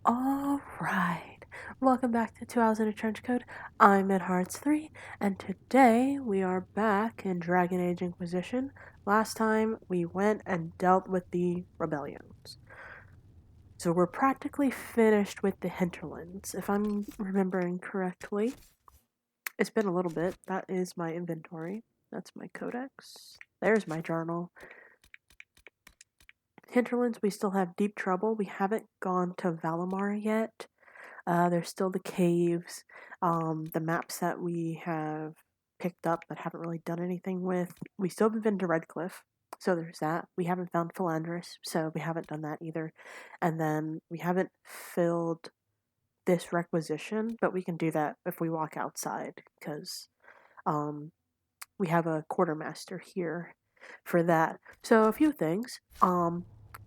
Alright, welcome back to 2 Hours in a Trench Coat. I'm at Hearts 3, and today we are back in Dragon Age Inquisition. Last time we went and dealt with the rebellions. So we're practically finished with the hinterlands, if I'm remembering correctly. It's been a little bit. That is my inventory. That's my codex. There's my journal. Hinterlands, we still have deep trouble. We haven't gone to Valammar yet. There's still the caves, the maps that we have picked up but haven't really done anything with. We still haven't been to Redcliffe, so there's that. We haven't found Philandris, so we haven't done that either. And then we haven't filled this requisition, but we can do that if we walk outside, because we have a quartermaster here for that. So a few things.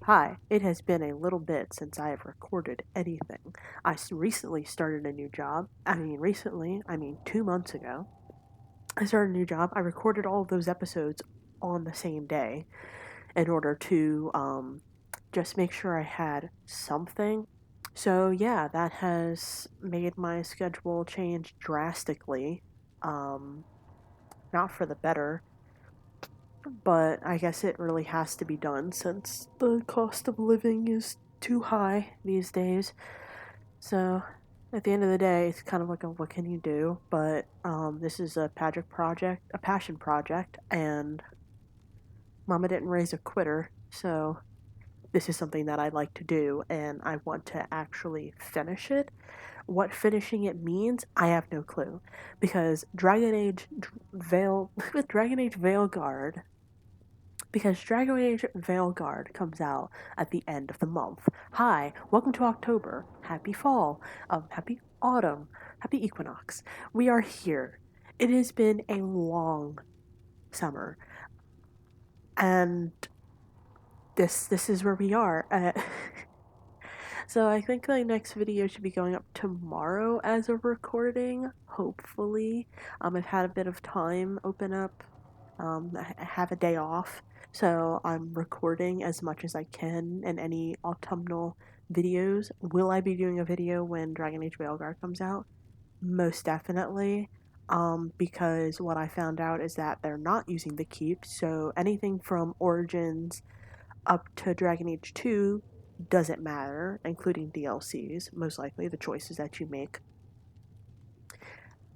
Hi, it has been a little bit since I have recorded anything. I recently started a new job. I mean 2 months ago. I started a new job. I recorded all of those episodes on the same day in order to just make sure I had something. So yeah, that has made my schedule change drastically. Not for the better, but I guess it really has to be done since the cost of living is too high these days. So at the end of the day, it's kind of like what can you do? But this is a passion project, and Mama didn't raise a quitter, so this is something that I like to do, and I want to actually finish it. What finishing it means, I have no clue, because Dragon Age Veilguard comes out at the end of the month. Hi, welcome to October. Happy fall. Happy autumn. Happy equinox. We are here. It has been a long summer, and this is where we are. So I think the next video should be going up tomorrow as a recording, hopefully. I've had a bit of time open up. I have a day off, so I'm recording as much as I can in any autumnal videos. Will I be doing a video when Dragon Age Veilguard comes out? Most definitely. Because what I found out is that they're not using the keep, so anything from Origins up to Dragon Age 2 doesn't matter, including DLCs, most likely, the choices that you make.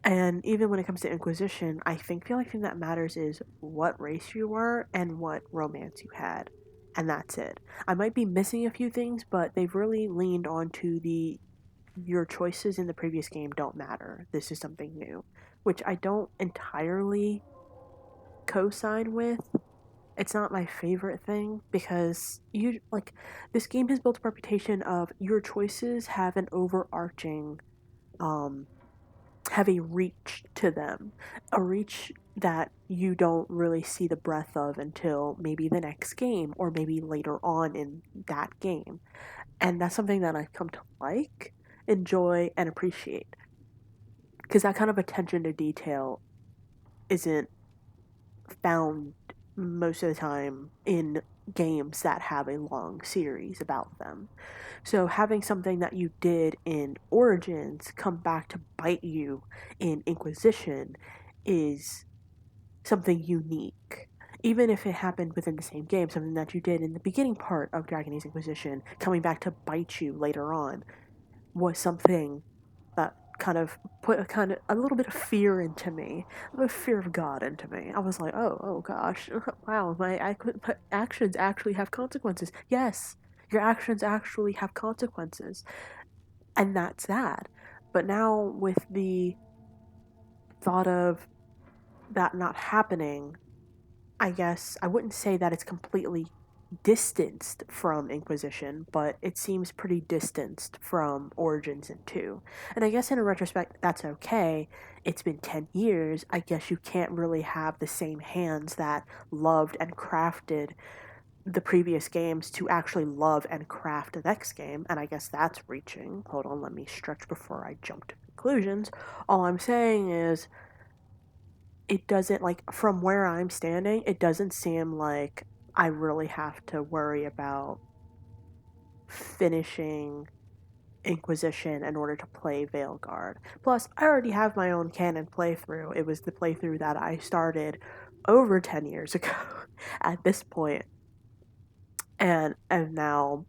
And even when it comes to Inquisition, I think the only thing that matters is what race you were and what romance you had. And that's it. I might be missing a few things, but they've really leaned onto your choices in the previous game don't matter. This is something new, which I don't entirely co-sign with. It's not my favorite thing because this game has built a reputation of your choices have an overarching have a reach to them, a reach that you don't really see the breadth of until maybe the next game or maybe later on in that game. And that's something that I've come to enjoy, and appreciate. Because that kind of attention to detail isn't found most of the time in games that have a long series about them. So having something that you did in Origins come back to bite you in Inquisition is something unique. Even if it happened within the same game, something that you did in the beginning part of Dragon Age Inquisition coming back to bite you later on was something that kind of put a little bit of fear into me, a fear of God into me. I was like, oh gosh, wow, my actions actually have consequences. Yes, your actions actually have consequences, and that's that. But now with the thought of that not happening, I guess I wouldn't say that it's completely distanced from Inquisition, but it seems pretty distanced from Origins and 2. And I guess in a retrospect, that's okay. It's been 10 years. I guess you can't really have the same hands that loved and crafted the previous games to actually love and craft the next game, and I guess that's reaching. Hold on, let me stretch before I jump to conclusions. All I'm saying is, it doesn't, from where I'm standing, it doesn't seem like I really have to worry about finishing Inquisition in order to play Veilguard. Plus, I already have my own canon playthrough. It was the playthrough that I started over 10 years ago at this point, and have now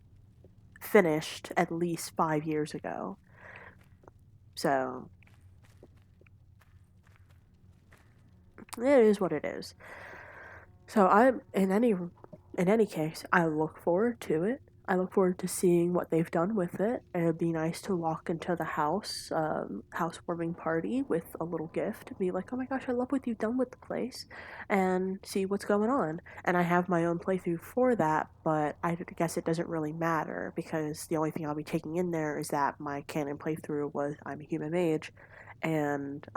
finished at least 5 years ago. So, it is what it is. So I'm in any case, I look forward to it. I look forward to seeing what they've done with it. It would be nice to walk into the housewarming party with a little gift and be like, oh my gosh, I love what you've done with the place, and see what's going on. And I have my own playthrough for that, but I guess it doesn't really matter because the only thing I'll be taking in there is that my canon playthrough was I'm a human mage, and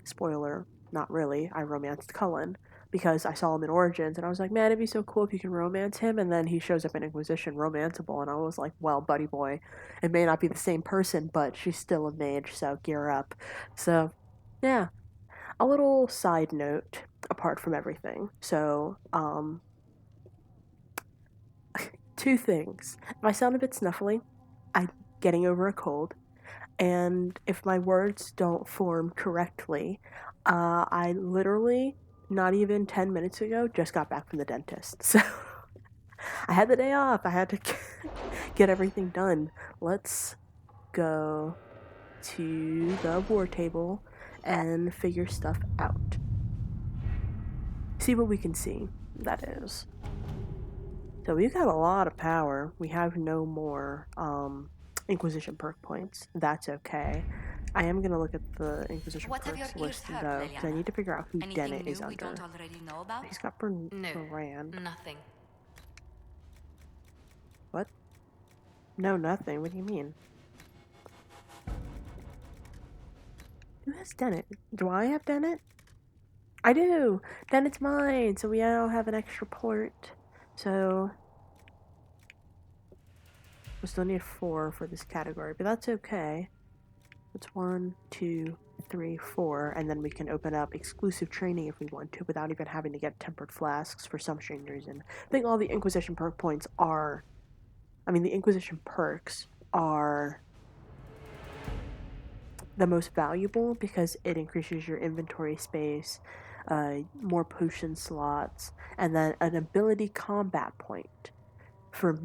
spoiler, not really, I romanced Cullen because I saw him in Origins, and I was like, man, it'd be so cool if you can romance him, and then he shows up in Inquisition romanceable, and I was like, well, buddy boy, it may not be the same person, but she's still a mage, so gear up. So, yeah, a little side note, apart from everything. So, two things. If I sound a bit snuffly, I'm getting over a cold, and if my words don't form correctly, I literally not even 10 minutes ago just got back from the dentist. So I had the day off. I had to get everything done. Let's go to the war table and figure stuff out. See what we can see, that is. So we've got a lot of power. We have no more Inquisition perk points. That's okay. I am going to look at the Inquisition perks list, though, because I need to figure out who Dennett is under. Don't already know about? He's got Moran. Nothing. What? No, nothing. What do you mean? Who has Dennett? Do I have Dennett? I do! Dennett's mine! So we now have an extra port. So we still need 4 for this category, but that's okay. It's 1, 2, 3, 4, and then we can open up exclusive training if we want to without even having to get tempered flasks for some strange reason. I think all the Inquisition perk points are... the Inquisition perks are the most valuable because it increases your inventory space, more potion slots, and then an ability combat point for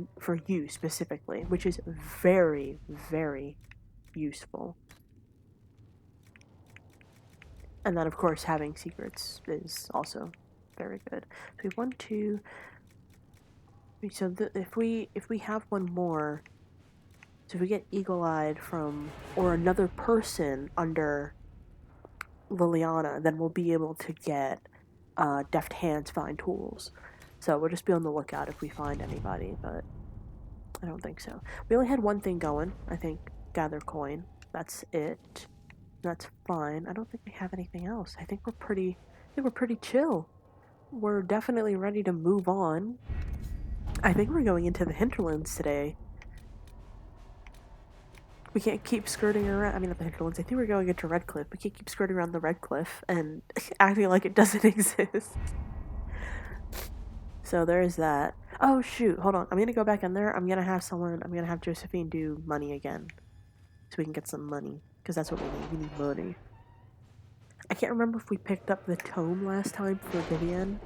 you specifically, which is very, very useful. And then, of course, having secrets is also very good. So we have 1, 2. So if we have one more, so if we get eagle-eyed from or another person under Liliana, then we'll be able to get deft hands, fine tools. So we'll just be on the lookout if we find anybody, but I don't think so. We only had one thing going. I think gather coin. That's it. That's fine. I don't think we have anything else. I think we're pretty chill. We're definitely ready to move on. I think we're going into the hinterlands today. We can't keep skirting around. Not the hinterlands. I think we're going into Redcliffe. We can't keep skirting around the Redcliffe and acting like it doesn't exist. So there is that. Oh shoot, hold on. I'm gonna go back in there. I'm gonna have Josephine do money again. So we can get some money. Because that's what we need. We need money. I can't remember if we picked up the tome last time for Vivienne.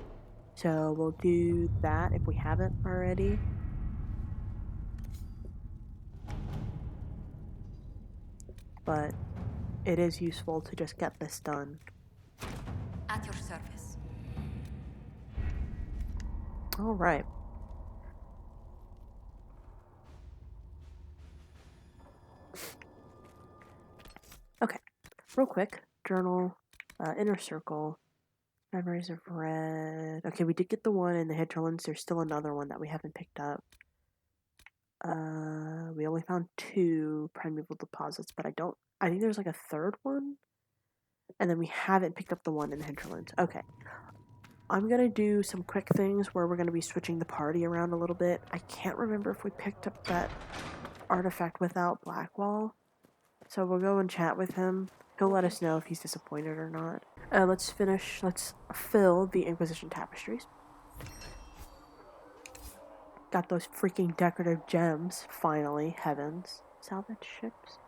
So we'll do that if we haven't already. But it is useful to just get this done. At your service. Alright. Okay. Real quick. Journal. Inner circle. Memories of Red. Okay, we did get the one in the hinterlands. There's still another one that we haven't picked up. We only found 2 primeval deposits, but I think there's like a third one. And then we haven't picked up the one in the hinterlands. Okay. I'm gonna do some quick things where we're gonna be switching the party around a little bit. I can't remember if we picked up that artifact without Blackwall. So we'll go and chat with him. He'll let us know if he's disappointed or not. Let's fill the Inquisition tapestries. Got those freaking decorative gems, finally, heavens. Salvage ships.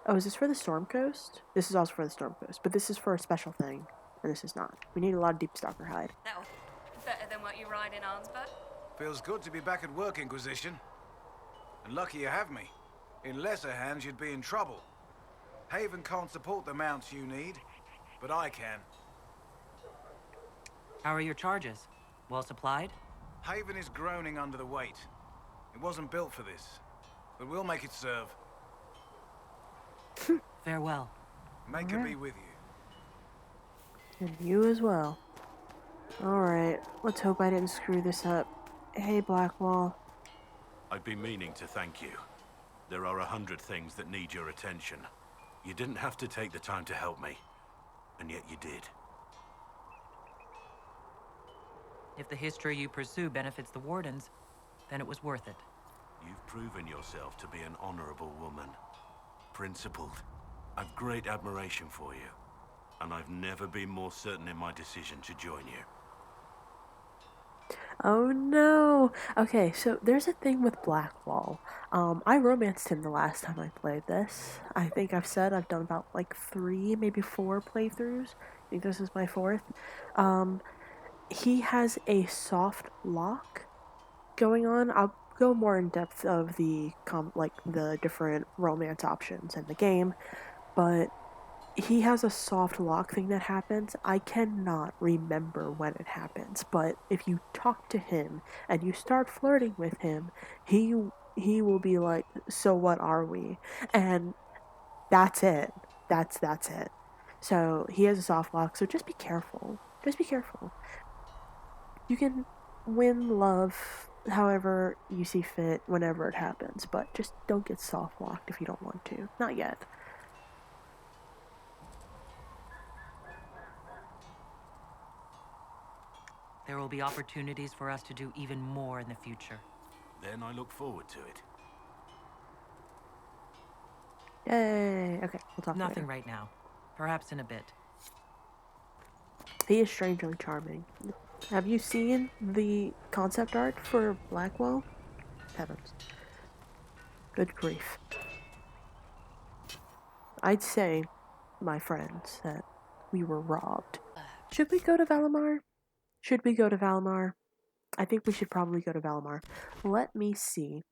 Oh, is this for the Storm Coast? This is also for the Storm Coast, but this is for a special thing, and this is not. We need a lot of Deep Stalker hide. That was better than what you ride in Arnsburg. Feels good to be back at work, Inquisition. And lucky you have me. In lesser hands, you'd be in trouble. Haven can't support the mounts you need, but I can. How are your charges? Well supplied? Haven is groaning under the weight. It wasn't built for this, but we'll make it serve. Farewell. Make her be with you. And you as well. Alright, let's hope I didn't screw this up. Hey, Blackwall. I've been meaning to thank you. There are 100 things that need your attention. You didn't have to take the time to help me, and yet you did. If the history you pursue benefits the Wardens, then it was worth it. You've proven yourself to be an honorable woman. Principled. I've great admiration for you, and I've never been more certain in my decision to join you. Oh no! Okay, so there's a thing with Blackwall. I romanced him the last time I played this. I think I've said I've done about like 3, maybe 4 playthroughs. I think this is my 4th. He has a soft lock going on. I'll go more in depth of the different romance options in the game, but he has a soft lock thing that happens. I cannot remember when it happens, but if you talk to him and you start flirting with him, he will be like, "So what are we?" And that's it. That's it. So he has a soft lock, so just be careful. Just be careful. You can win love however you see fit whenever it happens, but just don't get soft locked if you don't want to. Not yet. There will be opportunities for us to do even more in the future. Then I look forward to it. Yay! Okay, we'll talk Nothing later. right now. Perhaps in a bit. He is strangely charming. Have you seen the concept art for Blackwall? Heavens. Good grief. I'd say, my friends, that we were robbed. Should we go to Valammar? Should we go to Valammar? I think we should probably go to Valammar. Let me see.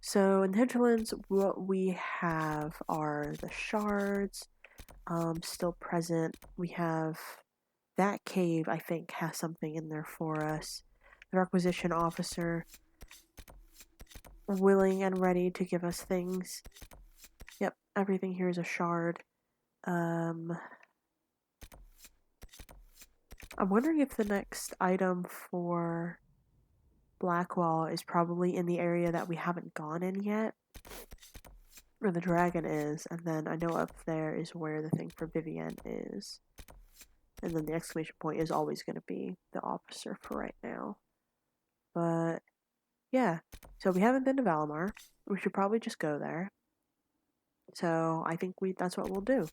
So in the hinterlands, what we have are the shards, still present. We have that cave, I think, has something in there for us. The requisition officer, willing and ready to give us things. Yep, everything here is a shard. I'm wondering if the next item for Blackwall is probably in the area that we haven't gone in yet. Where the dragon is, and then I know up there is where the thing for Vivienne is. And then the exclamation point is always going to be the officer for right now. But, yeah. So we haven't been to Valammar. We should probably just go there. So I think that's what we'll do.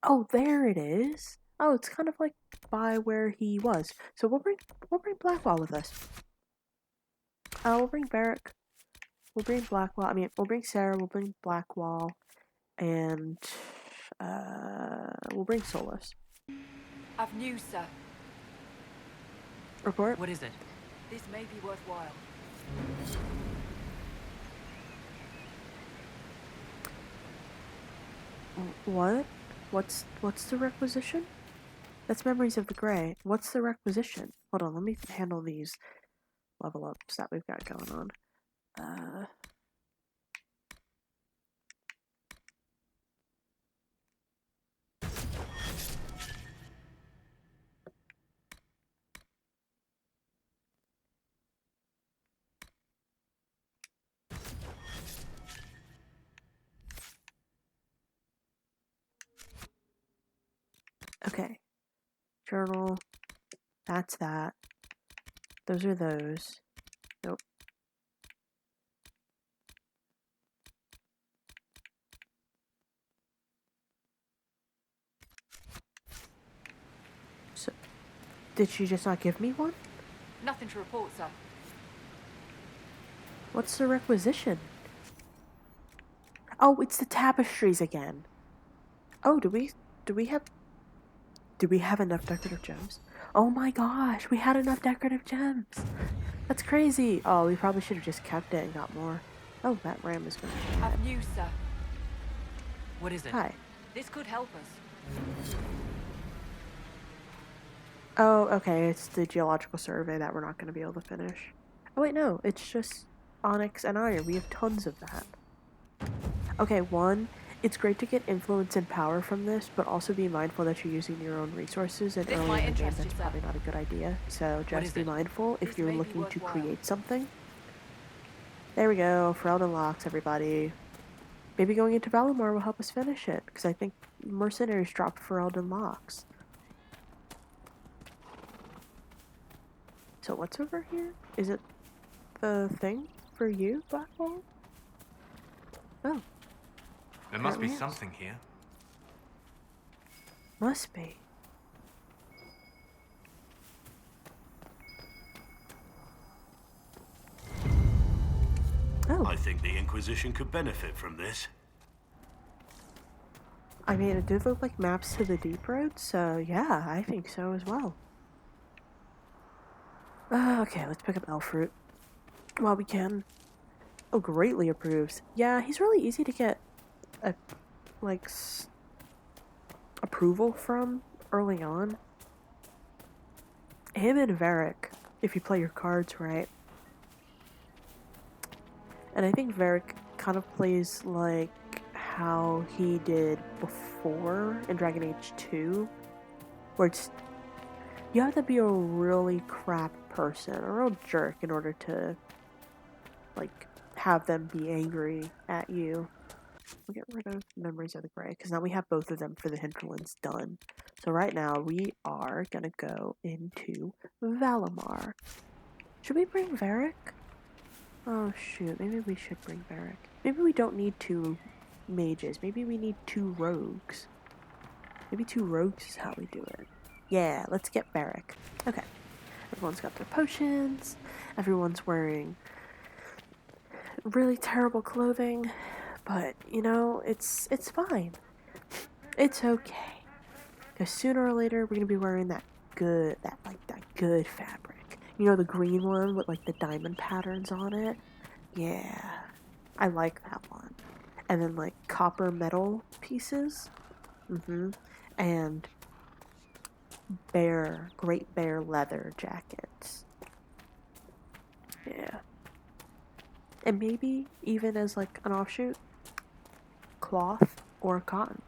Oh, there it is! Oh, it's kind of like by where he was. So we'll bring Blackwall with us. We'll bring Varric. We'll bring Blackwall. We'll bring Sarah. We'll bring Blackwall, and we'll bring Solus. I've news, sir. Report. What is it? This may be worthwhile. What? What's the requisition? That's Memories of the Grey. What's the requisition? Hold on, let me handle these level ups that we've got going on. Okay. Journal. That's that. Those are those. Nope. So, did she just not give me one? Nothing to report, sir. What's the requisition? Oh, it's the tapestries again. Oh, do we have enough decorative gems? Oh my gosh, we had enough decorative gems. That's crazy. Oh, we probably should have just kept it and got more. Oh, that ram is going to be mad. I've news, sir. What is it? Hi. This could help us. Oh, okay, it's the geological survey that we're not going to be able to finish. Oh wait, no, it's just onyx and iron. We have tons of that. Okay, one, it's great to get influence and power from this, but also be mindful that you're using your own resources, and This early might in the game interest you, that's sir. probably not a good idea. So What just is be it? mindful if This you're may be looking to worthwhile. create something. There we go, Ferelden Locks, everybody. Maybe going into Valammar will help us finish it, because I think mercenaries dropped Ferelden Locks. So what's over here? Is it the thing for you, Blackwall? Oh, There must be Apparently yes. something here. must be. Oh, I think the Inquisition could benefit from this. I mean, it did look like maps to the Deep Road, so yeah, I think so as well. Okay, let's pick up Elfruit while we can. Oh, greatly approves. Yeah, he's really easy to get a like approval from early on. Him and Varric, if you play your cards right. And I think Varric kind of plays like how he did before in Dragon Age 2, where it's you have to be a really crap person, a real jerk, in order to like have them be angry at you. We'll get rid of Memories of the Grey, because now we have both of them for the hinterlands done. So right now we are gonna go into Valammar. Should we bring Varric? Oh shoot, maybe we should bring Varric. Maybe we don't need 2 mages. Maybe we need 2 rogues. Maybe 2 rogues is how we do it. Yeah, let's get Varric. Okay. Everyone's got their potions. Everyone's wearing really terrible clothing. But, you know, it's fine. It's okay. Because sooner or later we're gonna be wearing that good fabric. You know, the green one with like the diamond patterns on it? Yeah. I like that one. And then like copper metal pieces. And great bear leather jackets. Yeah. And maybe even as like an offshoot, cloth or cotton,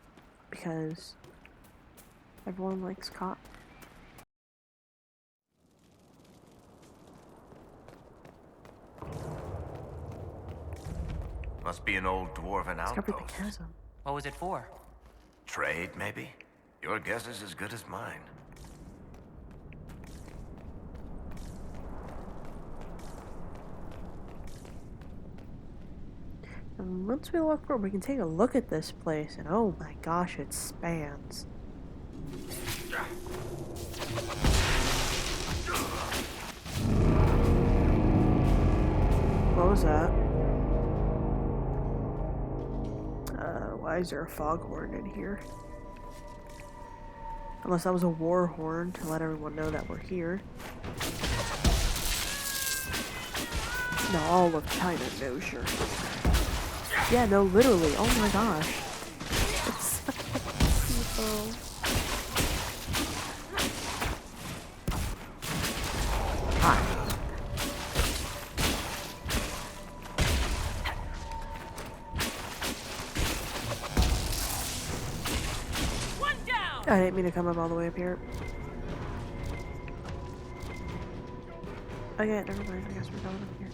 because everyone likes cotton. Must be an old dwarven Discover the outpost. chasm. What was it for? Trade, maybe? Your guess is as good as mine. And once we walk forward, we can take a look at this place, and oh my gosh, it spans. What was that? Why is there a foghorn in here? Unless that was a war horn to let everyone know that we're here. No, all of China knows you're here. Yeah, no, literally. Oh my gosh. It's people. Hi. I didn't mean to come up all the way up here. Okay, never mind. I guess we're going up here.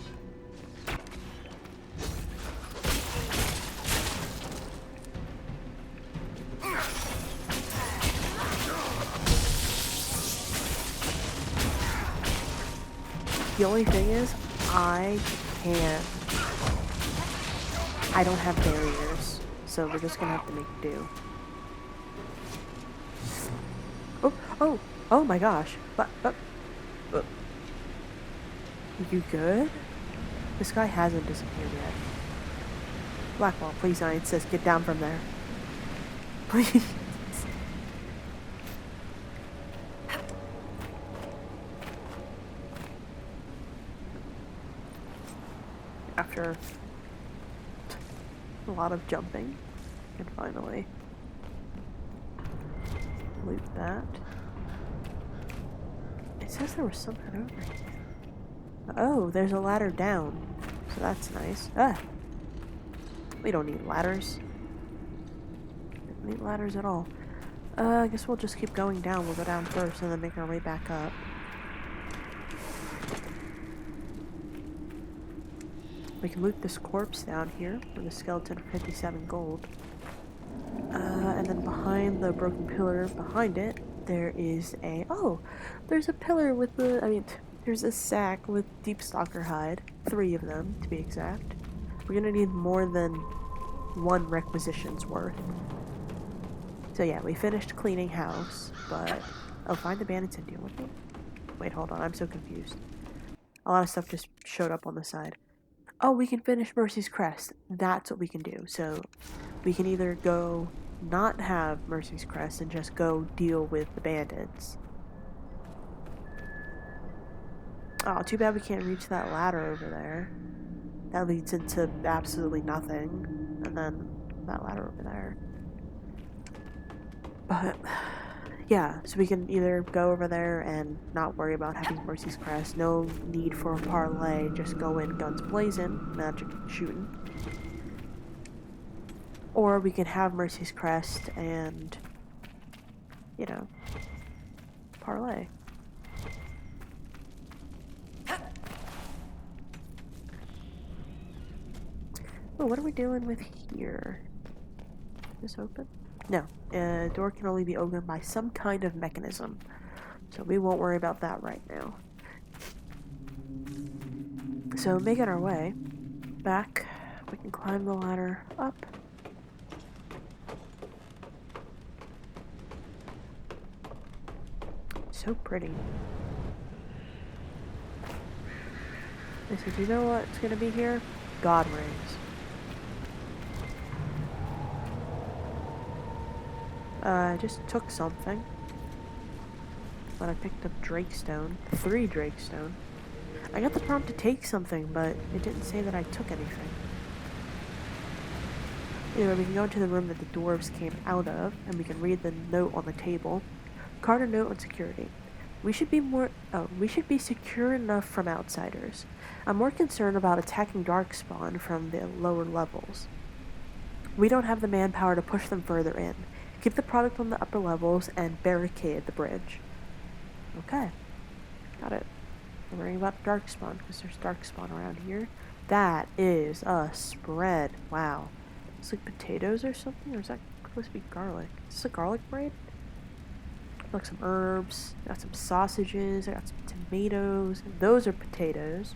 The only thing is, I don't have barriers, so we're just gonna have to make do. Oh my gosh. But. You good? This guy hasn't disappeared yet. Blackwall, please, I insist, get down from there. Please. After a lot of jumping, and finally loot that. It says there was something over here. Oh, there's a ladder down, so that's nice. Ah! We don't need ladders. Don't need ladders at all. I guess we'll just keep going down. We'll go down first and then make our way back up. We can loot this corpse down here for the skeleton for 57 gold. And then behind the broken pillar, behind it, there is a... Oh! There's a pillar with the... I mean, there's a sack with deep stalker hide. 3 of them, to be exact. We're gonna need more than 1 requisition's worth. So yeah, we finished cleaning house, but... Oh, find the bandits and deal with them? Wait, hold on, I'm so confused. A lot of stuff just showed up on the side. Oh, we can finish Mercy's Crest. That's what we can do. So, we can either go not have Mercy's Crest and just go deal with the bandits. Oh, too bad we can't reach that ladder over there. That leads into absolutely nothing. And then that ladder over there. But, yeah, so we can either go over there and not worry about having Mercy's Crest. No need for a parlay. Just go in guns blazing, magic shooting. Or we can have Mercy's Crest and, you know, parlay. Oh, what are we doing with here? Is this open? No. Door can only be opened by some kind of mechanism. So we won't worry about that right now. So making our way back, we can climb the ladder up. So pretty. They said, you know what's gonna be here? God rings. I just took something. But I picked up Drakestone. 3 Drakestone. I got the prompt to take something, but it didn't say that I took anything. Anyway, we can go into the room that the dwarves came out of, and we can read the note on the table. Carta note on security. We should be secure enough from outsiders. I'm more concerned about attacking Darkspawn from the lower levels. We don't have the manpower to push them further in. Keep the product on the upper levels and barricade the bridge. Okay. Got it. I'm worrying about Darkspawn because there's Darkspawn around here. That is a spread. Wow. It's like potatoes or something? Or is that supposed to be garlic? Is this a garlic bread? Like some herbs. Got some sausages. I got some tomatoes. Those are potatoes.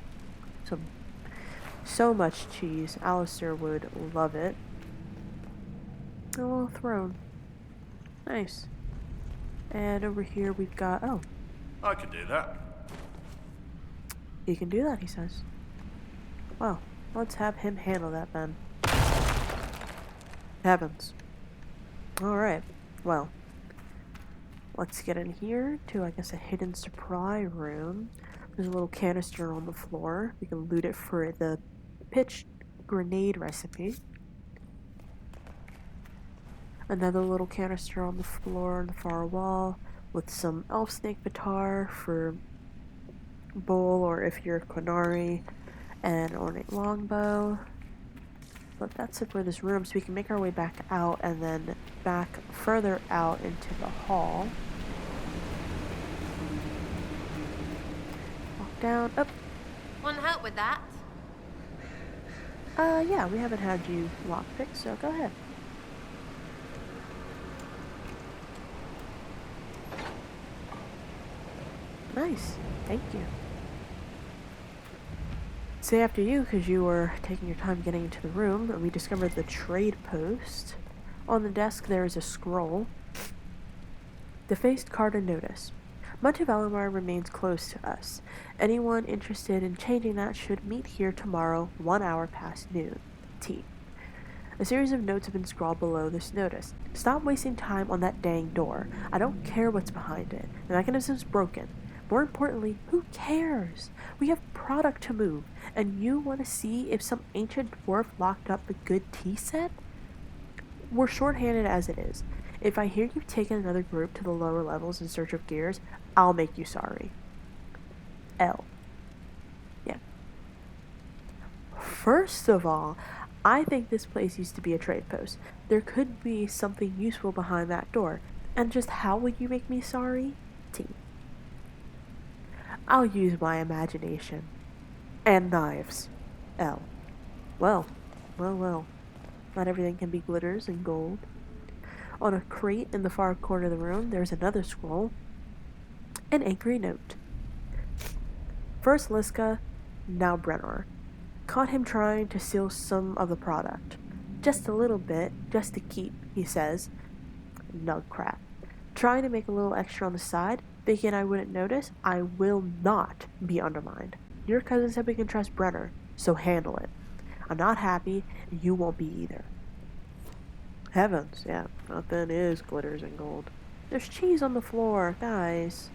So much cheese. Alistair would love it. A little throne. Nice. And over here we've got... Oh. I can do that. You can do that, he says. Well, let's have him handle that then. Heavens. Alright. Well. Let's get in here to, I guess, a hidden supply room. There's a little canister on the floor. We can loot it for the pitch grenade recipe. Another little canister on the floor on the far wall with some elf snake batar for bowl, or if you're Quinari, and ornate longbow. But that's it for this room, so we can make our way back out and then back further out into the hall. Walk down, up. Want help with that? Yeah, we haven't had you lockpick, so go ahead. Nice, thank you. Say after you, because you were taking your time getting into the room, and we discovered the trade post. On the desk there is a scroll. Defaced Carta notice. Much of Valammar remains closed to us. Anyone interested in changing that should meet here tomorrow, 1 hour past noon. T. A series of notes have been scrawled below this notice. Stop wasting time on that dang door. I don't care what's behind it. The mechanism's broken. More importantly, who cares? We have product to move, and you want to see if some ancient dwarf locked up a good tea set? We're short-handed as it is. If I hear you've taken another group to the lower levels in search of gears, I'll make you sorry. L. Yeah. First of all, I think this place used to be a trade post. There could be something useful behind that door. And just how would you make me sorry? T. I'll use my imagination. And knives. L. Well. Not everything can be glitters and gold. On a crate in the far corner of the room, there's another scroll. An angry note. First Liska, now Brenor. Caught him trying to steal some of the product. Just a little bit, just to keep, he says. Nug crap. Trying to make a little extra on the side, thinking I wouldn't notice. I will not be undermined. Your cousins said we can trust Brenner, so handle it. I'm not happy, and you won't be either. Heavens, yeah, nothing is glitters and gold. There's cheese on the floor, guys.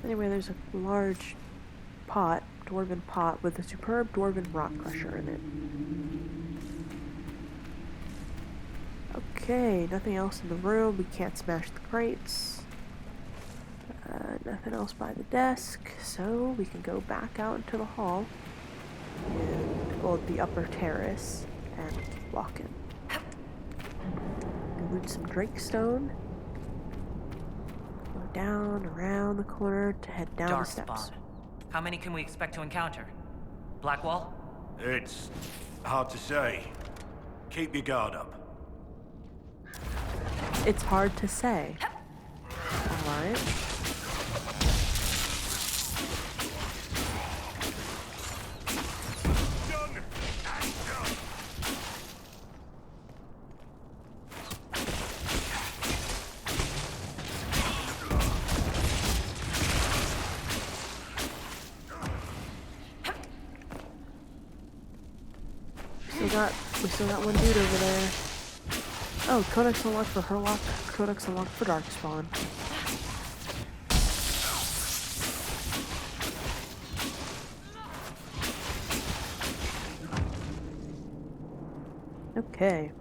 Anyway, there's a large pot, dwarven pot, with a superb dwarven rock crusher in it. Okay, nothing else in the room. We can't smash the crates. Nothing else by the desk, so we can go back out into the hall and go to the upper terrace and keep walking. Loot some Drakestone. Go down, around the corner to head down the steps. Darkspawn. How many can we expect to encounter? Blackwall? It's hard to say. Keep your guard up. It's hard to say. Alright. We still got one dude over there. Oh, Codex unlocked for Herlock, Codex unlocked for Darkspawn. Okay.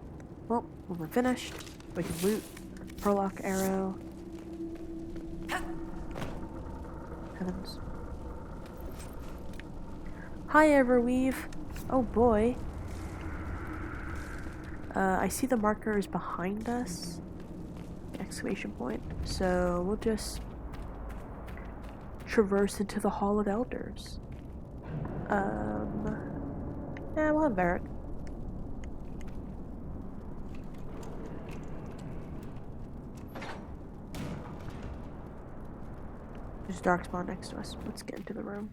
Well, when we're finished, we can loot Herlock arrow. Heavens. Hi, Everweave. Oh boy. I see the markers behind us. Exclamation point. So we'll just traverse into the Hall of Elders. Yeah, we'll have Varric. There's Darkspawn next to us. Let's get into the room.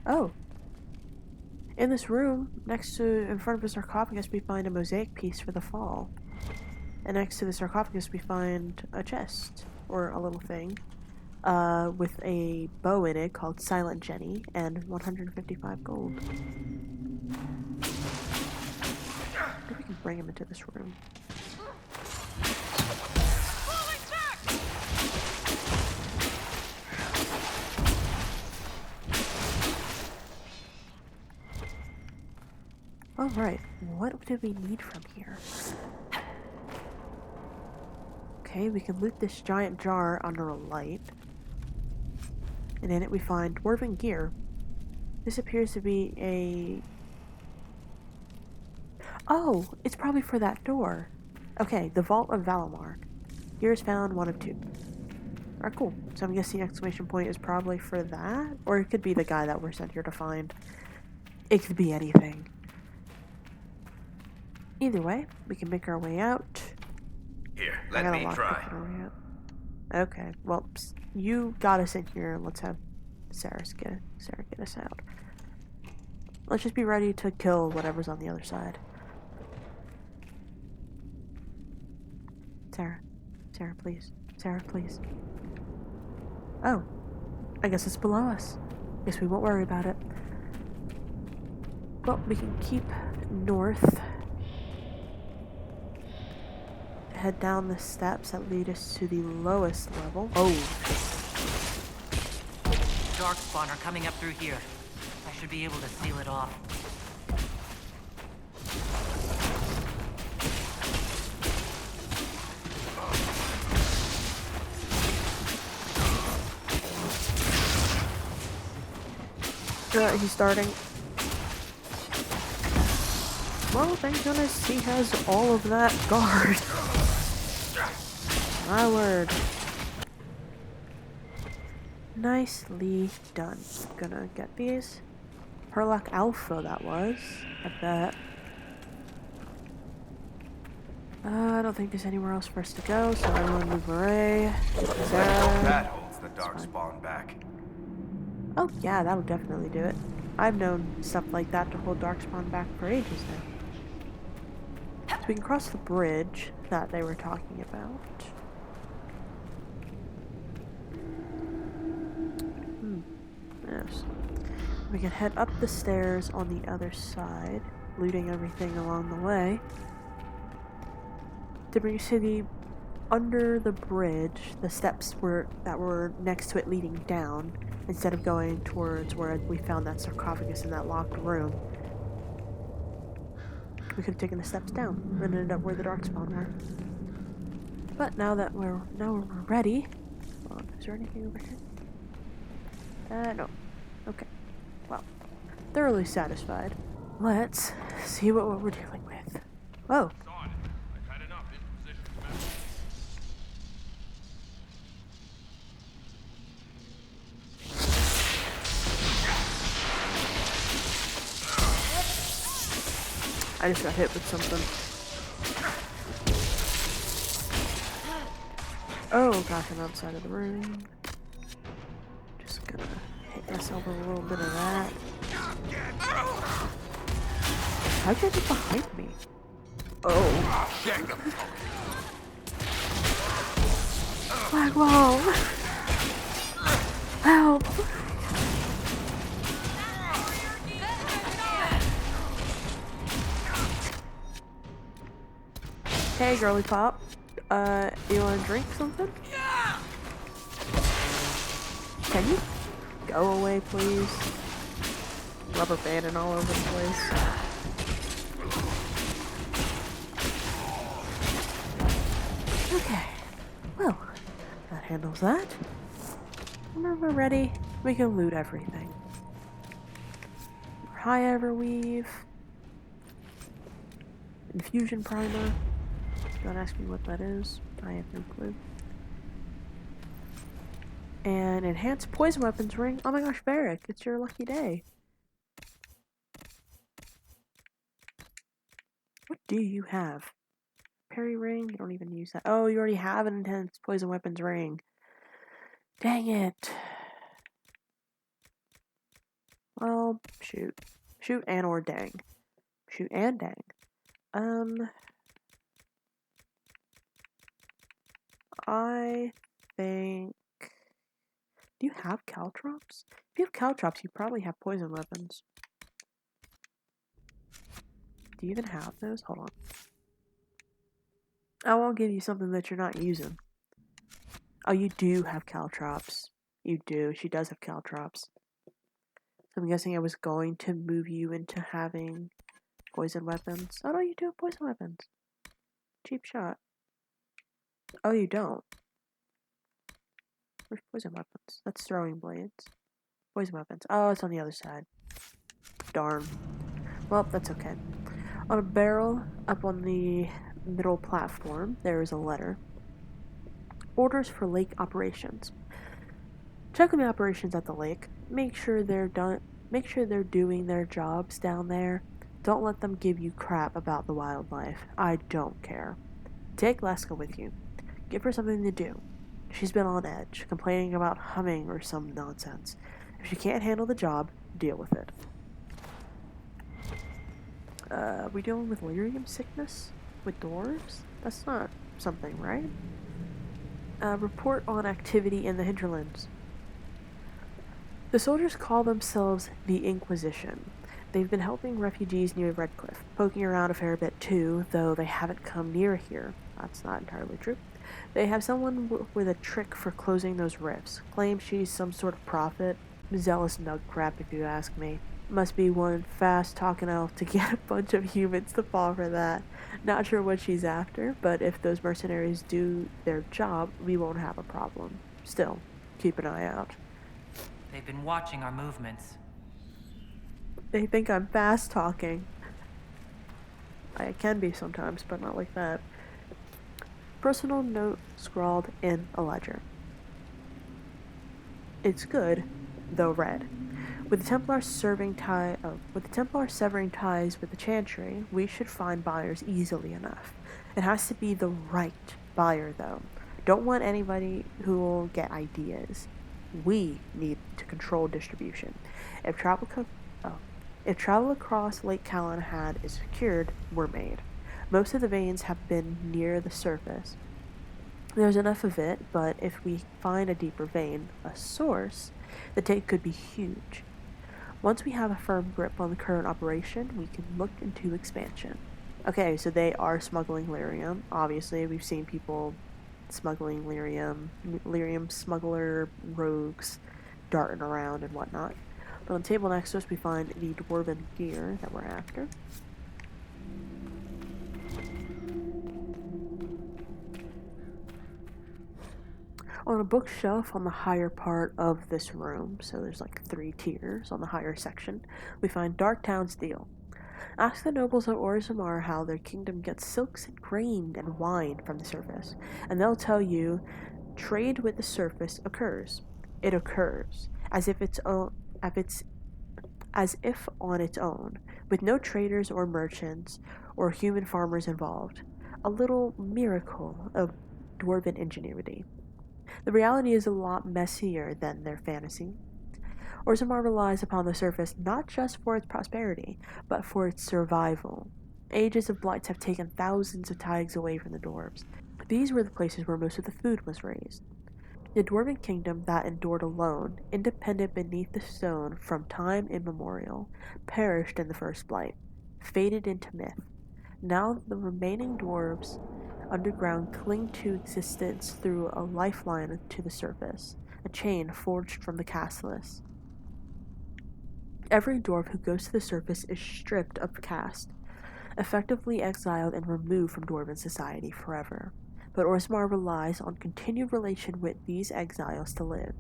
Oh. In this room, in front of the sarcophagus, we find a mosaic piece for the fall. And next to the sarcophagus, we find a chest, or a little thing, with a bow in it called Silent Jenny, and 155 gold. Maybe we can bring him into this room. Alright, what do we need from here? Okay, we can loot this giant jar under a light. And in it we find dwarven gear. This appears to be a... Oh, it's probably for that door. Okay, the Vault of Valammar. Gear is found 1 of 2. Alright, cool. So I'm guessing exclamation point is probably for that? Or it could be the guy that we're sent here to find. It could be anything. Either way, we can make our way out. Here, let me try. Okay, well, you got us in here. Let's have Sarah get us out. Let's just be ready to kill whatever's on the other side. Sarah, please. Sarah, please. Oh, I guess it's below us. Guess we won't worry about it. Well, we can keep north head down the steps that lead us to the lowest level. Oh. Darkspawn are coming up through here. I should be able to seal it off. He's starting. Well, thank goodness he has all of that guard. My word. Nicely done. Gonna get these. Herlock Alpha, that was. I bet. I don't think there's anywhere else for us to go, so everyone move away. That holds the Darkspawn back. Oh yeah, that'll definitely do it. I've known stuff like that to hold Darkspawn back for ages now. So we can cross the bridge that they were talking about. Yes. We can head up the stairs on the other side, looting everything along the way. To bring us to the under the bridge, the steps that were next to it leading down, instead of going towards where we found that sarcophagus in that locked room. We could have taken the steps down and ended up where the Darkspawn were. But now we're ready. Hold on, is there anything over here? No. Okay. Well, thoroughly satisfied. Let's see what we're dealing with. Whoa. I've had enough Inquisition commander. I just got hit with something. Oh gosh, I'm outside of the room. Just gonna hit myself with a little bit of that. How'd you get behind me? Oh. Flag wall! Help! Hey, girly pop. You wanna drink something? Can you go away, please? Rubber banding all over the place. Okay. Well, that handles that. When we're ready, we can loot everything. High Everweave. Infusion Primer. Don't ask me what that is. I have no clue. And Enhanced Poison Weapons Ring. Oh my gosh, Varric, it's your lucky day. What do you have? Parry Ring? You don't even use that. Oh, you already have an Enhanced Poison Weapons Ring. Dang it. Well, shoot. Shoot and or dang. Shoot and dang. I think... Do you have caltrops? If you have caltrops, you probably have poison weapons. Do you even have those? Hold on. I won't give you something that you're not using. Oh, you do have caltrops. You do. She does have caltrops. So I'm guessing I was going to move you into having poison weapons. Oh no, you do have poison weapons. Cheap shot. Oh, you don't. Where's poison weapons? That's throwing blades. Poison weapons. Oh, it's on the other side. Darn. Well, that's okay. On a barrel up on the middle platform, there is a letter. Orders for lake operations. Check on the operations at the lake. Make sure they're doing their jobs down there. Don't let them give you crap about the wildlife. I don't care. Take Laska with you. Give her something to do. She's been on edge, complaining about humming or some nonsense. If she can't handle the job, deal with it. We dealing with lyrium sickness? With dwarves? That's not something, right? Report on activity in the hinterlands. The soldiers call themselves the Inquisition. They've been helping refugees near Redcliffe, poking around a fair bit too, though they haven't come near here. That's not entirely true. They have someone with a trick for closing those rifts. Claims she's some sort of prophet. Zealous nug crap, if you ask me. Must be one fast-talking elf to get a bunch of humans to fall for that. Not sure what she's after, but if those mercenaries do their job, we won't have a problem. Still, keep an eye out. They've been watching our movements. They think I'm fast-talking. I can be sometimes, but not like that. Personal note scrawled in a ledger. It's good, though red. With the Templar severing ties with the Chantry, we should find buyers easily enough. It has to be the right buyer, though. Don't want anybody who will get ideas. We need to control distribution. If travel across Lake Calenhad is secured, we're made. Most of the veins have been near the surface. There's enough of it, but if we find a deeper vein, a source, the take could be huge. Once we have a firm grip on the current operation, we can look into expansion. Okay, so they are smuggling lyrium. Obviously, we've seen people smuggling lyrium smuggler rogues darting around and whatnot. But on the table next to us, we find the dwarven gear that we're after. On a bookshelf on the higher part of this room, so there's like 3 tiers on the higher section, we find Darktown Steel. Ask the nobles of Orzammar how their kingdom gets silks and grain and wine from the surface, and they'll tell you trade with the surface occurs. It occurs as if on its own, with no traders or merchants or human farmers involved. A little miracle of dwarven ingenuity. The reality is a lot messier than their fantasy. Orzammar relies upon the surface not just for its prosperity, but for its survival. Ages of blights have taken thousands of tithes away from the dwarves. These were the places where most of the food was raised. The dwarven kingdom that endured alone, independent beneath the stone from time immemorial, perished in the first blight, faded into myth. Now the remaining dwarves underground cling to existence through a lifeline to the surface, a chain forged from the casteless. Every dwarf who goes to the surface is stripped of caste, effectively exiled and removed from dwarven society forever. But Orzammar relies on continued relation with these exiles to live.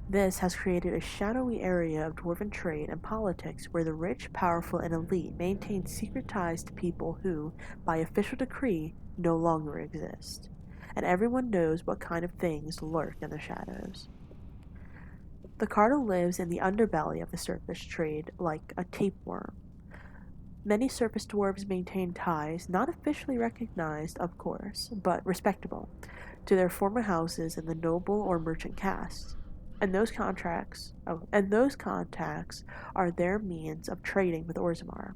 This has created a shadowy area of dwarven trade and politics where the rich, powerful, and elite maintain secret ties to people who, by official decree, no longer exist. And everyone knows what kind of things lurk in the shadows. The Carta lives in the underbelly of the surface trade like a tapeworm. Many surface dwarves maintain ties, not officially recognized, of course, but respectable, to their former houses in the noble or merchant castes. And those contacts are their means of trading with Orzammar.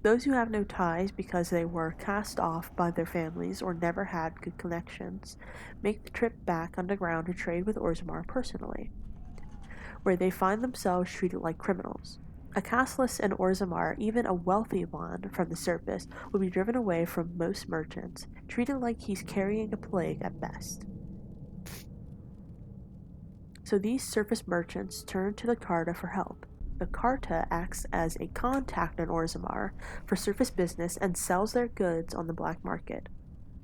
Those who have no ties because they were cast off by their families or never had good connections make the trip back underground to trade with Orzammar personally, where they find themselves treated like criminals. A casteless in Orzammar, even a wealthy one from the surface, will be driven away from most merchants, treated like he's carrying a plague at best. So these surface merchants turn to the Carta for help. The Carta acts as a contact in Orzammar for surface business and sells their goods on the black market.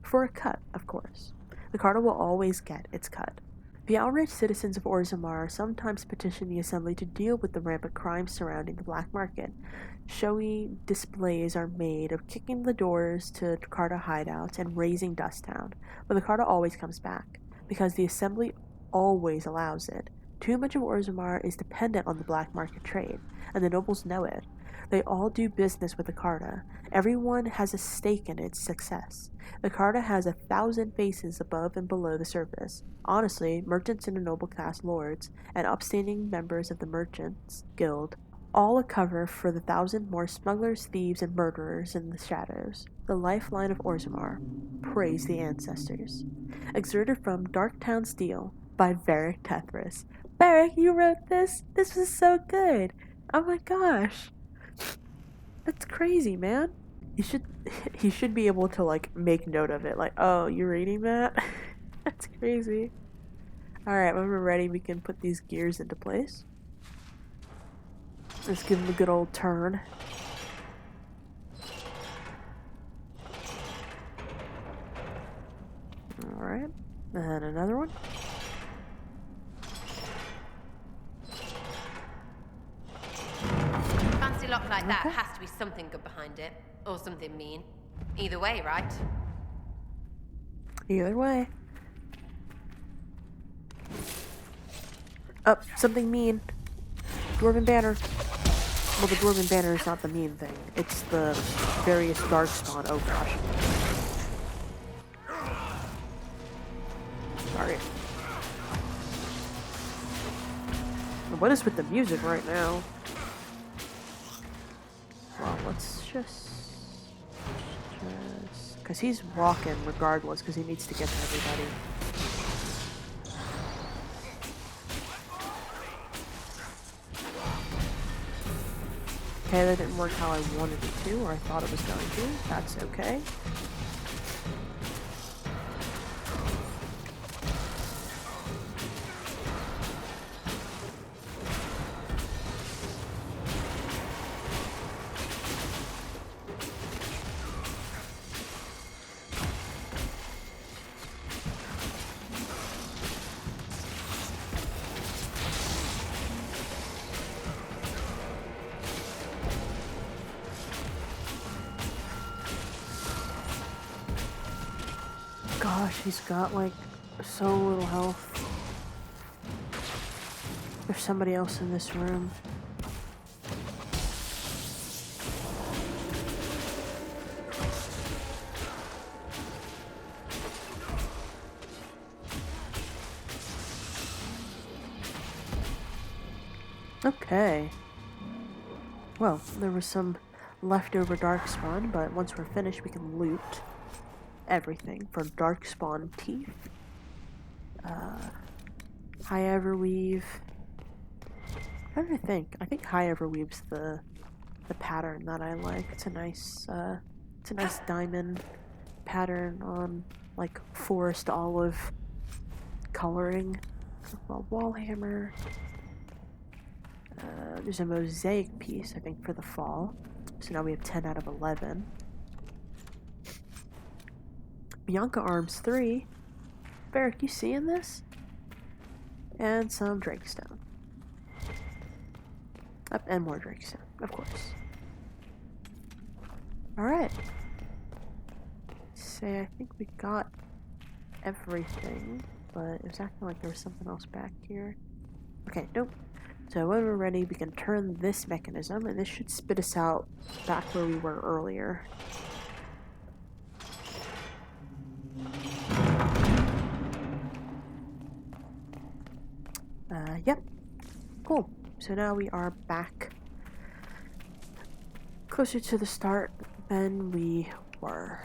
For a cut, of course. The Carta will always get its cut. The outraged citizens of Orzammar sometimes petition the Assembly to deal with the rampant crime surrounding the black market. Showy displays are made of kicking the doors to Carta hideouts and raising Dusttown, but the Carta always comes back, because the Assembly always allows it. Too much of Orzammar is dependent on the black market trade, and the nobles know it. They all do business with the Carta. Everyone has a stake in its success. The Carta has 1,000 faces above and below the surface. Honestly, merchants and noble caste lords, and upstanding members of the Merchants Guild, all a cover for the 1,000 more smugglers, thieves, and murderers in the shadows. The lifeline of Orzammar. Praise the ancestors. Excerpted from Darktown Steel by Varric Tethris. Varric, you wrote this? This was so good. Oh my gosh. That's crazy, man. He should he should be able to like make note of it. Like, oh, you're reading that? That's crazy. Alright, when we're ready, we can put these gears into place. Let's give them a good old turn. Alright, and another one. Fancy lock like that has to be something good behind it. Or something mean. Either way, right? Either way. Up, something mean. Dwarven banner. Well, the Dwarven banner is not the mean thing. It's the various Darkspawn. Oh gosh. Sorry. What is with the music right now? Well, let's just... Because he's walking regardless, because he needs to get to everybody. Okay, that didn't work how I wanted it to, or I thought it was going to. That's okay. Gosh, he's got like so little health. There's somebody else in this room. Okay. Well, there was some leftover Darkspawn, but once we're finished, we can loot everything from Darkspawn teeth, High Everweave. I'm trying to think. I think High Everweave's the pattern that I like. It's a nice diamond pattern on like forest olive coloring. Well, Wallhammer. There's a mosaic piece, I think, for the fall. So now we have 10 out of 11. Bianca Arms 3. Barrick, you seeing this? And some Drakestone. Up, and more Drakestone, of course. Alright. Say, I think we got everything, but it was acting like there was something else back here. Okay, nope. So when we're ready, we can turn this mechanism, and this should spit us out back where we were earlier. Yep. Cool. So now we are back closer to the start than we were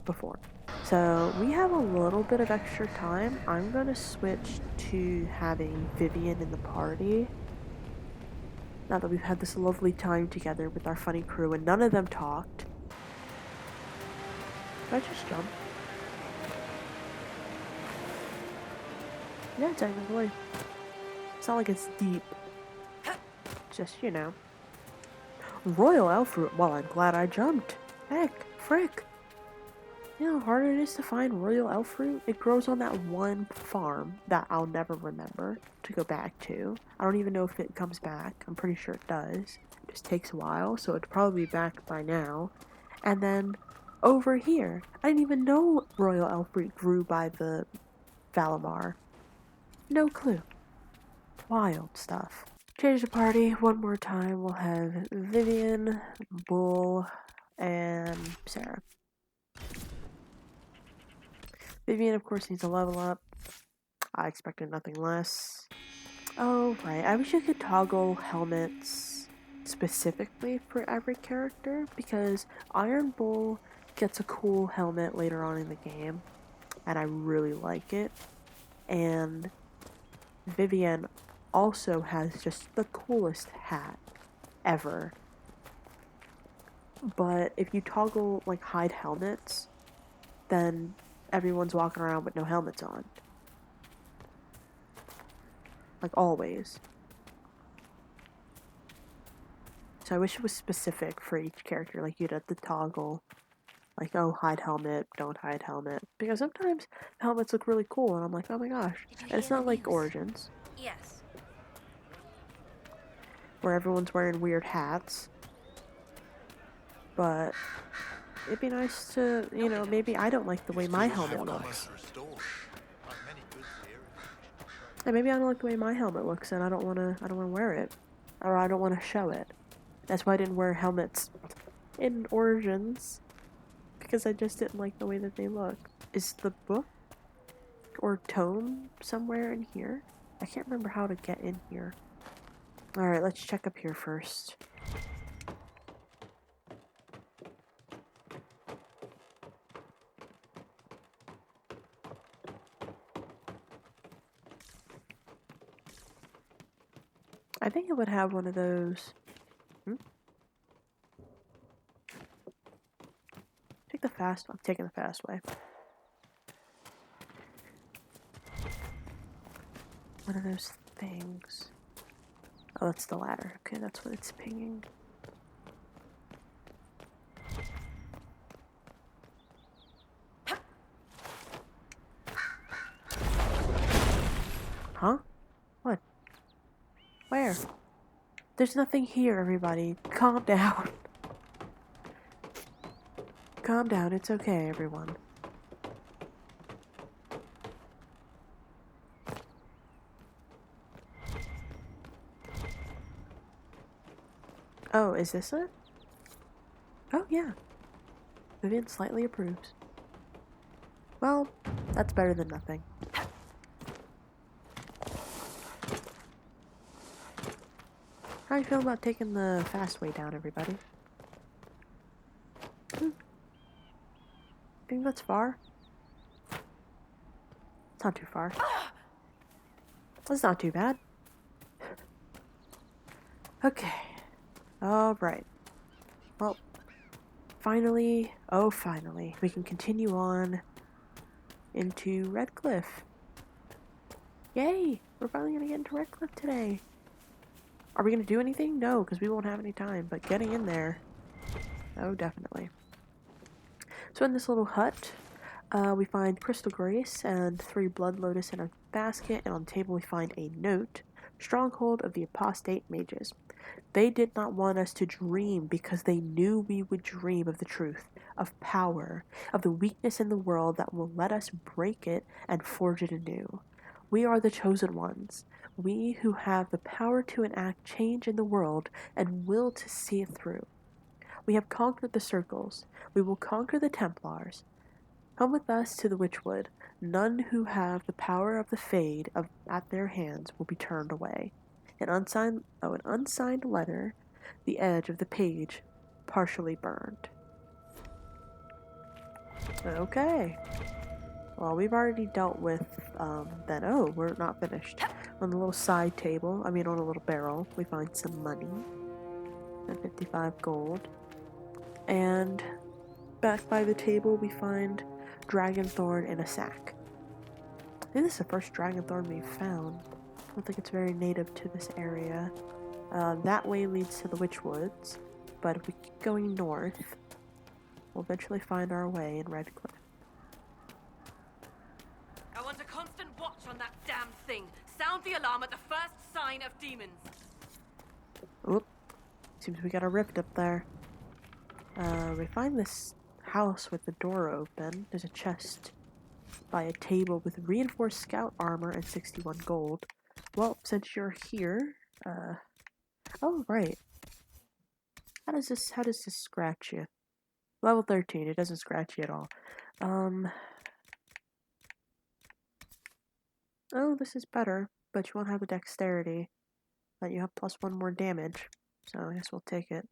before. So we have a little bit of extra time. I'm going to switch to having Vivian in the party. Now that we've had this lovely time together with our funny crew and none of them talked. Did I just jump? Yeah, technically. It's not like it's deep. Just, you know. Royal elf root. Well, I'm glad I jumped. Heck, frick. You know how hard it is to find royal elf root? It grows on that one farm that I'll never remember to go back to. I don't even know if it comes back. I'm pretty sure it does. It just takes a while, so it'd probably be back by now. And then over here, I didn't even know royal elf root grew by the Valammar. No clue. Wild stuff. Change the party one more time. We'll have Vivian, Bull, and Sarah. Vivian, of course, needs a level up. I expected nothing less. Oh, right. I wish I could toggle helmets specifically for every character, because Iron Bull gets a cool helmet later on in the game, and I really like it. And Vivian also has just the coolest hat ever. but if you toggle like hide helmets, then everyone's walking around with no helmets on. Like always. So I wish it was specific for each character, like you'd have to toggle, like, oh, hide helmet, don't hide helmet. Because sometimes helmets look really cool, and I'm like, oh my gosh. Did you And it's hear not the like news? Origins, Yes. where everyone's wearing weird hats. But it'd be nice to, you know, maybe I don't like the way my helmet looks. And maybe I don't like the way my helmet looks, and I don't wanna wear it. Or I don't wanna show it. That's why I didn't wear helmets in Origins. Because I just didn't like the way that they look. Is the book or tome somewhere in here? I can't remember how to get in here. Alright, let's check up here first. I think it would have one of those. Take the fast. I'm taking the fast way. One of those things. Oh, that's the ladder. Okay, that's what it's pinging. Huh? What? Where? There's nothing here, everybody. Calm down. Calm down. It's okay, everyone. Oh, is this it? Oh, yeah. Vivian slightly approves. Well, that's better than nothing. How you feel about taking the fast way down, everybody? Think that's far? It's not too far. That's not too bad. Okay. Alright. Well, finally, oh finally, we can continue on into Redcliffe. Yay! We're finally gonna get into Redcliffe today. Are we gonna do anything? No, because we won't have any time, but getting in there, oh definitely. So in this little hut, we find Crystal Grace and 3 Blood Lotus in a basket, and on the table we find a note. Stronghold of the Apostate Mages. They did not want us to dream because they knew we would dream of the truth, of power, of the weakness in the world that will let us break it and forge it anew. We are the chosen ones, we who have the power to enact change in the world and will to see it through. We have conquered the circles, we will conquer the Templars. Come with us to the Witchwood. None who have the power of the Fade at their hands will be turned away. An unsigned letter, the edge of the page partially burned. Okay. Well, we've already dealt with that. Oh, we're not finished. On the little side table, on a little barrel, we find some money. And 55 gold. And back by the table, we find dragonthorn in a sack. I think this is the first dragonthorn we've found. I don't think it's very native to this area. That way leads to the Witchwoods, but if we keep going north, we'll eventually find our way in Redcliffe. I want a constant watch on that damn thing. Sound the alarm at the first sign of demons. Oop. Seems we got a rift up there. We find this house with the door open. There's a chest by a table with reinforced scout armor and 61 gold. Well, since you're here, oh, right. How does this scratch you? Level 13, it doesn't scratch you at all. Oh, this is better, but you won't have the dexterity. But you have +1 more damage, so I guess we'll take it.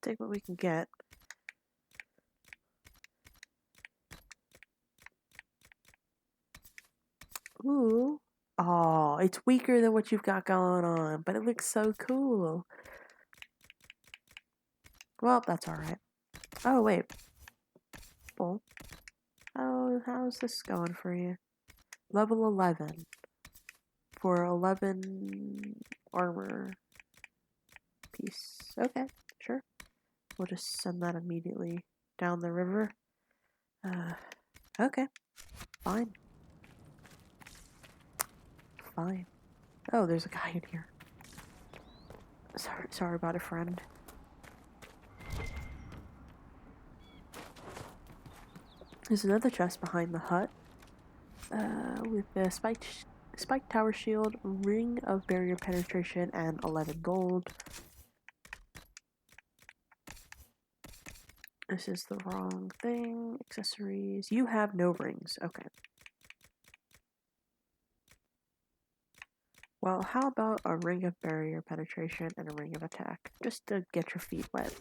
Take what we can get. Ooh. Oh, it's weaker than what you've got going on, but it looks so cool. Well, that's alright. Oh, wait. Well, how's this going for you? Level 11. For 11 armor piece. Okay, sure. We'll just send that immediately down the river. Okay. Fine. Fine. Oh, there's a guy in here. Sorry about it, friend. There's another chest behind the hut. With the spike tower shield, ring of barrier penetration, and 11 gold. This is the wrong thing. Accessories. You have no rings. Okay. Well, how about a ring of barrier penetration and a ring of attack? Just to get your feet wet.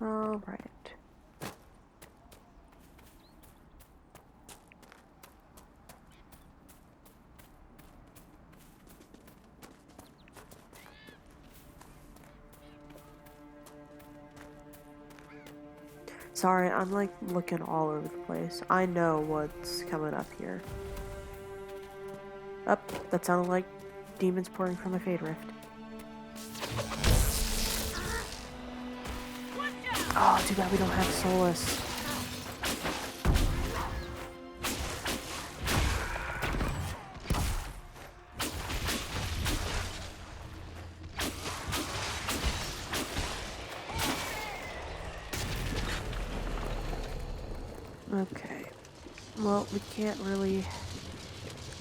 Alright. Sorry, I'm like looking all over the place. I know what's coming up here. Up, that sounded like demons pouring from a Fade Rift. Oh, too bad we don't have Solus. Okay. Well, we can't really...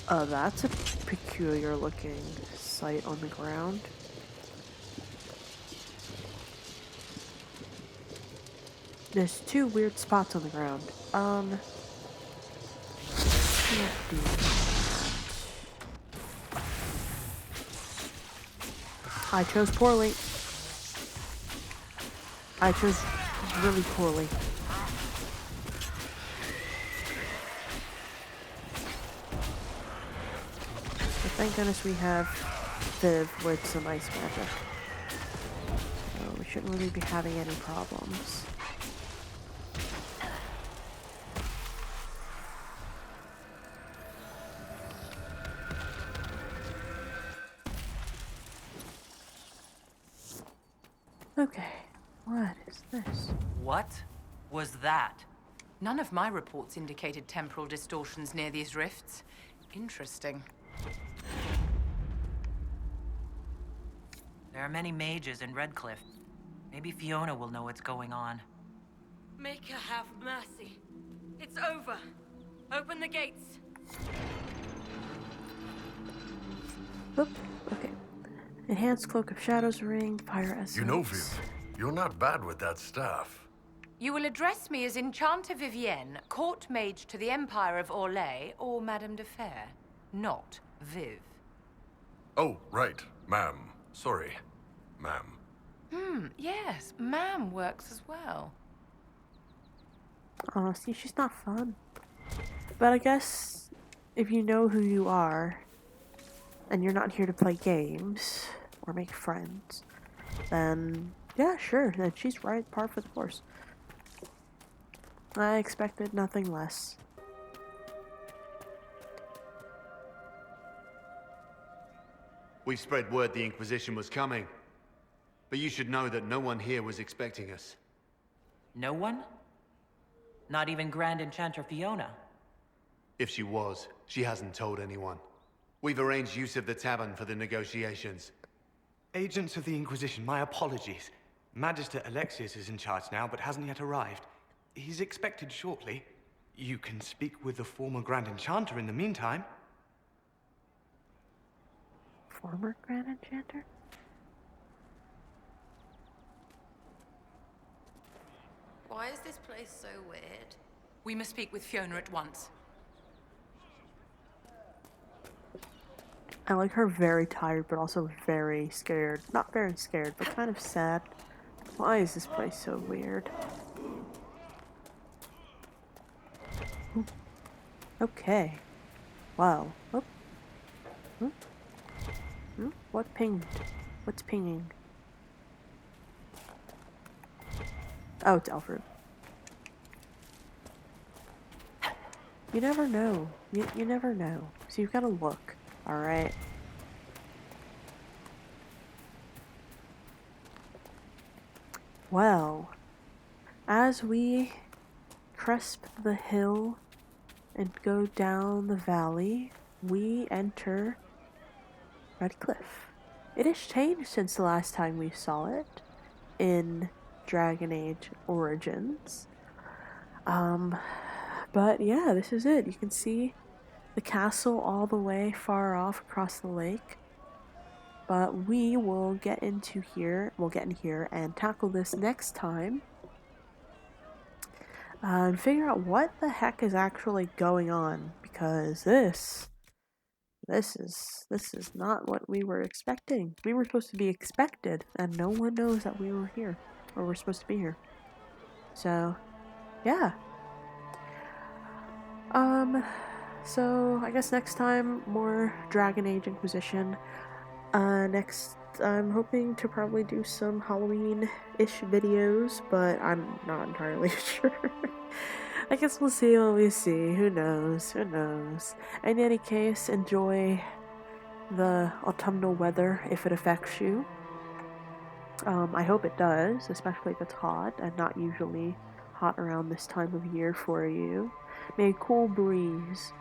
Oh, that's a peculiar looking sight on the ground. There's two weird spots on the ground. Can't do that. I chose poorly. I chose really poorly. But thank goodness we have Viv with some ice magic. So we shouldn't really be having any problems. Okay, what is this? What was that? None of my reports indicated temporal distortions near these rifts. Interesting. There are many mages in Redcliffe. Maybe Fiona will know what's going on. Make her have mercy. It's over. Open the gates. Oop, okay. Enhanced Cloak of Shadows ring, fire essence. You know, Viv, you're not bad with that staff. You will address me as Enchanter Vivienne, Court Mage to the Empire of Orlais, or Madame de Fer, not Viv. Oh, right, ma'am. Sorry, ma'am. Yes, ma'am works as well. Oh, see, she's not fun. But I guess if you know who you are, and you're not here to play games or make friends, then yeah, sure, then she's right, par for the course. I expected nothing less. We spread word the Inquisition was coming. But you should know that no one here was expecting us. No one? Not even Grand Enchanter Fiona? If she was, she hasn't told anyone. We've arranged use of the tavern for the negotiations. Agents of the Inquisition, my apologies. Magister Alexius is in charge now, but hasn't yet arrived. He's expected shortly. You can speak with the former Grand Enchanter in the meantime. Former Grand Enchanter? Why is this place so weird? We must speak with Fiona at once. I like her very tired, but also very scared. Not very scared, but kind of sad. Why is this place so weird? Ooh. Okay. Wow. Oh. What pinged? What's pinging? Oh, it's Alfred. You never know. You never know. So you've got to look. Alright? Well, as we crest the hill and go down the valley, we enter Red Cliff. It has changed since the last time we saw it in Dragon Age Origins. But yeah, this is it. You can see the castle all the way far off across the lake. But we will get in here and tackle this next time. And figure out what the heck is actually going on, because this is not what we were expecting. We were supposed to be expected, and no one knows that we were here, or we're supposed to be here. So, yeah. So I guess next time, more Dragon Age Inquisition. Next, I'm hoping to probably do some Halloween-ish videos, but I'm not entirely sure. I guess we'll see what we see. Who knows? Who knows? In any case, enjoy the autumnal weather if it affects you. I hope it does, especially if it's hot and not usually hot around this time of year for you. May a cool breeze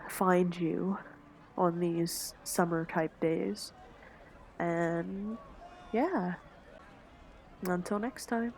find you on these summer type days. And yeah, until next time.